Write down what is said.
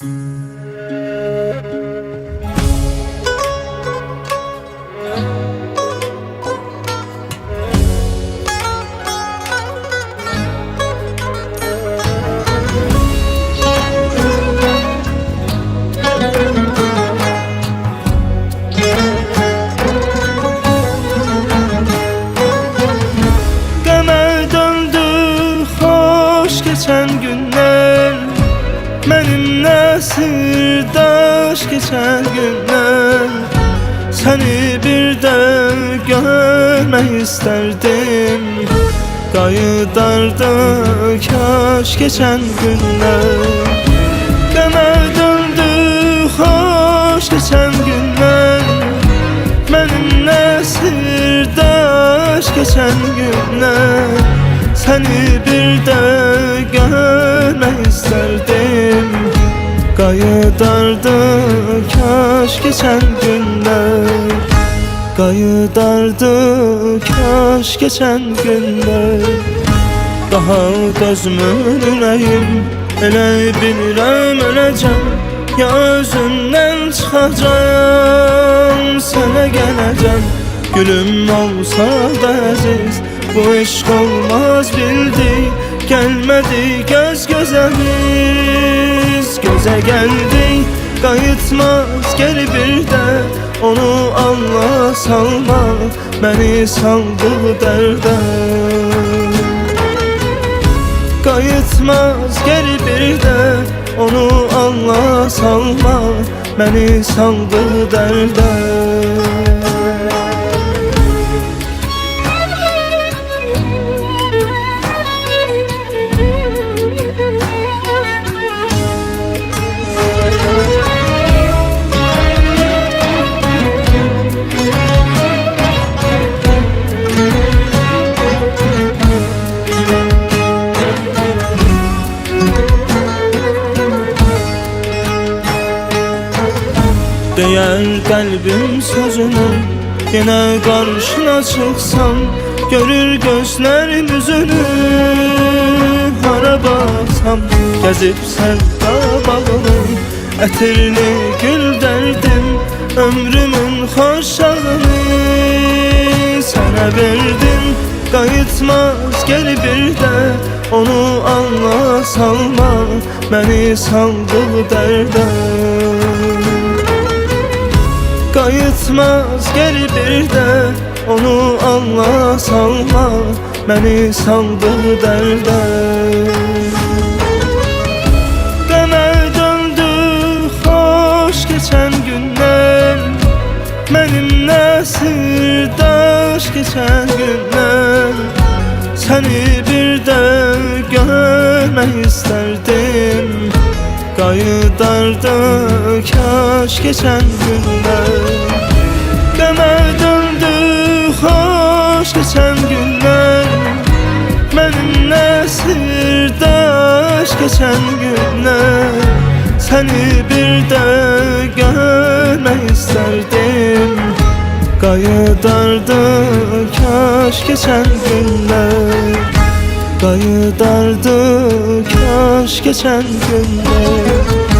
Geçen günler benimle sırdaş geçen günler seni bir de görmek isterdim. Kayıdardı kaş geçen günler. Deme döndü hoş geçen günler benimle sırdaş geçen günler seni bir de görmek isterdim. Kayıdardı kaş geçen günler. Kayıdardı kaş geçen günler. Daha dözmür ürəyim, elə bilirəm öləcəm. Ya özümdən çıxacam, sənə gələcəm. Gülüm olsa da əziz, bu eşq olmaz bildik. Gelmedi göz göze biz, göze geldik. Kayıtmaz geri bir de, onu Allah salma, beni saldı derde. Kayıtmaz geri bir de, onu Allah salma, beni saldı derde. Değer kalbim sözünü, yine karşına çıksam görür gözlerim yüzünü. Hara baksam gezip sevda bağını, etirli gül derdim, ömrümün hoşçağını sana verdim. Kayıtmaz geri bir de, onu Allah salma, beni saldı derde. Kayıtmaz geri bir de, onu Allah salma, beni saldı derde. Deme döndü hoş geçen günler benimle sırdaş geçen günler seni bir de görmek isterdim. Kayıdardı kaş geçen günler. Deme döndü hoş geçen günler benimle sırdaş geçen günler seni bir de görmek isterdim. Kayıdardı kaş geçen günler. Kayıdardı kaş geçen günler.